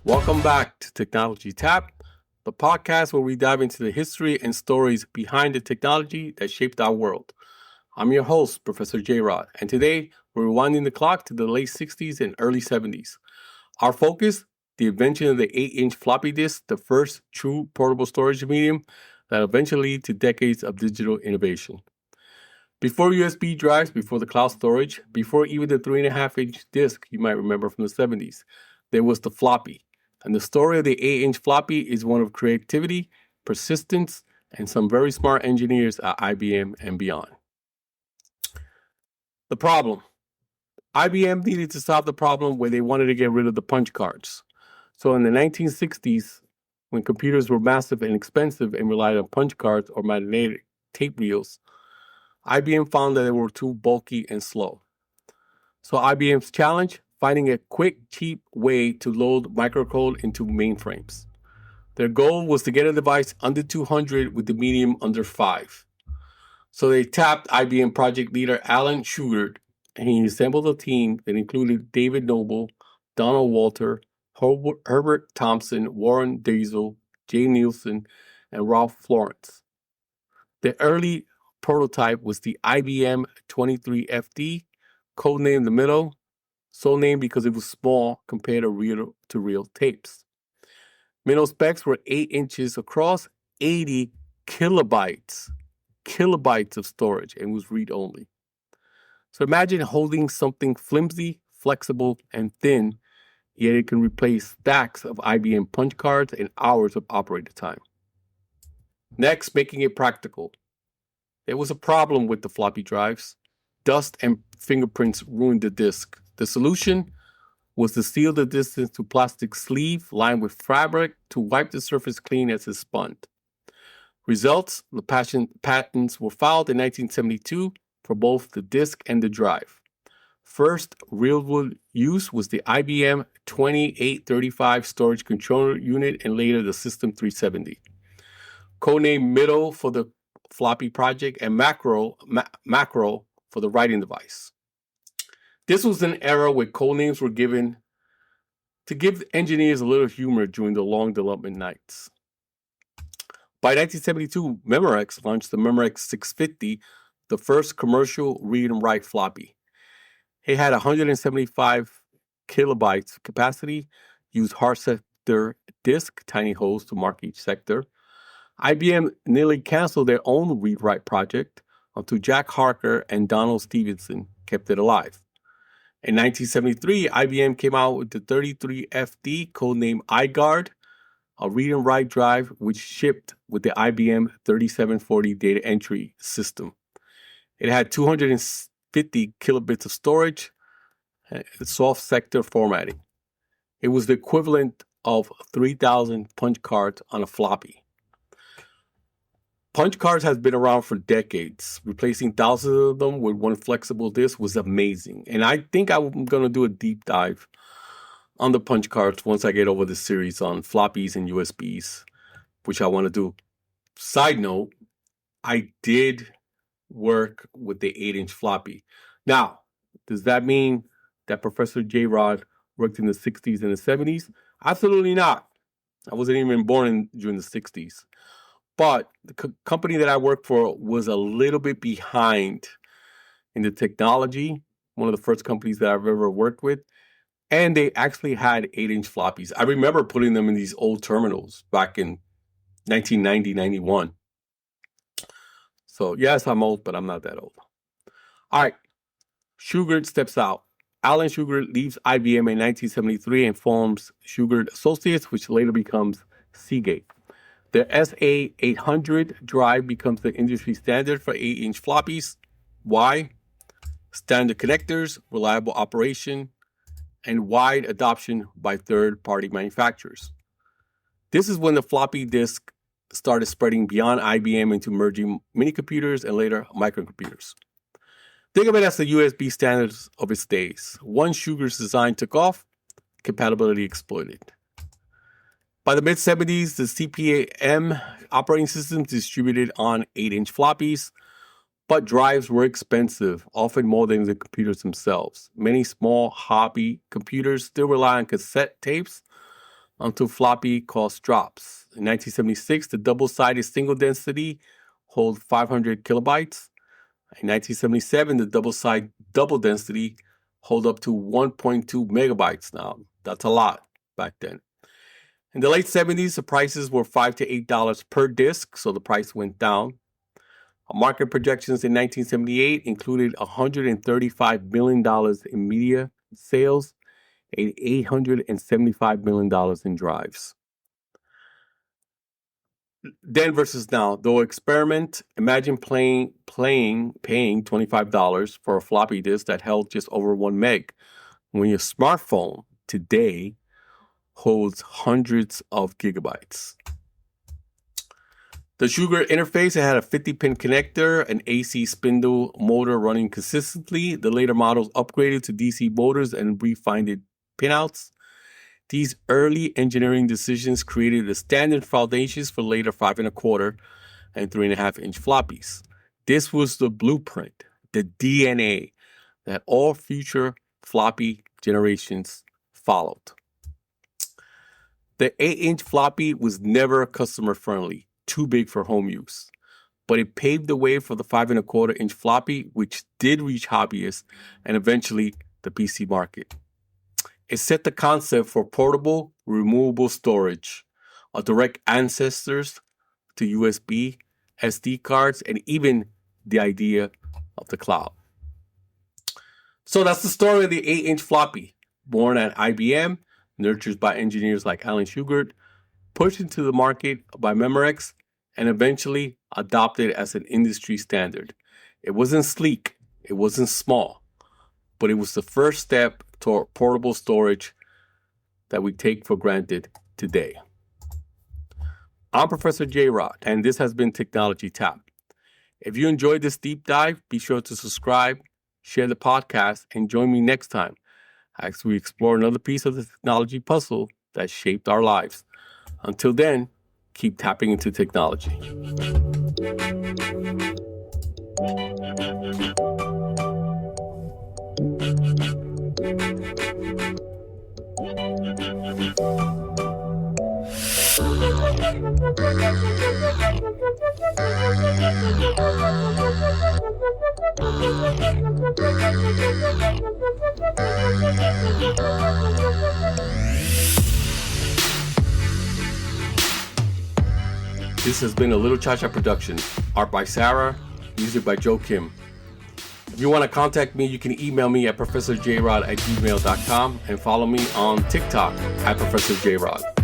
Welcome back to Technology Tap, the podcast where we dive into the history and stories behind the technology that shaped our world. I'm your host, Professor JRod, and today we're rewinding the clock to the late 60s and early 70s. Our focus, the invention of the 8-inch floppy disk, the first true portable storage medium that eventually led to decades of digital innovation. Before USB drives, before the cloud storage, before even the 3.5-inch disk you might remember from the 70s, there was the floppy. And the story of the 8-inch floppy is one of creativity, persistence, and some very smart engineers at IBM and beyond. The problem. IBM needed to solve the problem where they wanted to get rid of the punch cards. So in the 1960s, when computers were massive and expensive and relied on punch cards or magnetic tape reels, IBM found that they were too bulky and slow. So IBM's challenge? Finding a quick, cheap way to load microcode into mainframes. Their goal was to get a device under 200 with the medium under 5. So they tapped IBM project leader Alan Shugart, and he assembled a team that included David Noble, Donald Walter, Herbert Thompson, Warren Daisel, Jay Nielsen, and Ralph Florence. The early prototype was the IBM 23FD, codenamed the Minnow, so named because it was small compared to reel-to-reel tapes. Minnow specs were 8 inches across, 80 kilobytes of storage, and was read-only. So imagine holding something flimsy, flexible, and thin, yet it can replace stacks of IBM punch cards and hours of operator time. Next, making it practical. There was a problem with the floppy drives. Dust and fingerprints ruined the disk. The solution was to seal the disk into plastic sleeve lined with fabric to wipe the surface clean as it spun. Results, the patents were filed in 1972 for both the disk and the drive. First real-world use was the IBM 2835 storage controller unit and later the System 370. Codenamed Minnow for the floppy project and macro for the writing device. This was an era where codenames were given to give engineers a little humor during the long development nights. By 1972, Memorex launched the Memorex 650, the first commercial read and write floppy. It had 175 kilobytes capacity, used hard sector disk, tiny holes to mark each sector. IBM nearly canceled their own read-write project until Jack Harker and Donald Stevenson kept it alive. In 1973, IBM came out with the 33FD, codenamed iGuard, a read and write drive which shipped with the IBM 3740 data entry system. It had 250 kilobits of storage, soft sector formatting. It was the equivalent of 3,000 punch cards on a floppy. Punch cards has been around for decades. Replacing thousands of them with one flexible disk was amazing. And I think I'm going to do a deep dive on the punch cards once I get over this series on floppies and USBs, which I want to do. Side note, I did work with the 8-inch floppy. Now, does that mean that Professor JRod worked in the 60s and the 70s? Absolutely not. I wasn't even born during the 60s. But the company that I worked for was a little bit behind in the technology, one of the first companies that I've ever worked with. And they actually had 8-inch floppies. I remember putting them in these old terminals back in 1990, 91. So yes, I'm old, but I'm not that old. All right. Shugart steps out. Alan Shugart leaves IBM in 1973 and forms Shugart Associates, which later becomes Seagate. The SA800 drive becomes the industry standard for 8-inch floppies. Why? standard connectors, reliable operation, and wide adoption by third-party manufacturers. This is when the floppy disk started spreading beyond IBM into emerging mini-computers and later microcomputers. Think of it as the USB standards of its days. Once Shugart's design took off, compatibility exploded. By the mid-70s, the CP/M operating systems distributed on 8-inch floppies, but drives were expensive, often more than the computers themselves. Many small hobby computers still rely on cassette tapes until floppy cost drops. In 1976, the double-sided single density holds 500 kilobytes. In 1977, the double density hold up to 1.2 megabytes now. That's a lot back then. In the late 70s, the prices were $5 to $8 per disk, so the price went down. Market projections in 1978 included $135 million in media sales and $875 million in drives. Then versus now, though experiment, imagine paying $25 for a floppy disk that held just over 1 meg, when your smartphone today holds hundreds of gigabytes. The Shugart interface had a 50-pin connector, an AC spindle motor running consistently. The later models upgraded to DC motors and refined pinouts. These early engineering decisions created the standard foundations for later 5 1/4 and 3.5-inch floppies. This was the blueprint, the DNA that all future floppy generations followed. The 8-inch floppy was never customer friendly, too big for home use, but it paved the way for the 5 1/4-inch floppy, which did reach hobbyists and eventually the PC market. It set the concept for portable, removable storage, a direct ancestors to USB, SD cards, and even the idea of the cloud. So that's the story of the 8-inch floppy, born at IBM, nurtured by engineers like Alan Shugart, pushed into the market by Memorex, and eventually adopted as an industry standard. It wasn't sleek, it wasn't small, but it was the first step toward portable storage that we take for granted today. I'm Professor JRod, and this has been Technology Tap. If you enjoyed this deep dive, be sure to subscribe, share the podcast, and join me next time as we explore another piece of the technology puzzle that shaped our lives. Until then, keep tapping into technology. This has been a Little Cha-Cha production. Art by Sarah, music by Joe Kim. If you want to contact me, you can email me at professorjrod@gmail.com and follow me on TikTok at Professor JRod.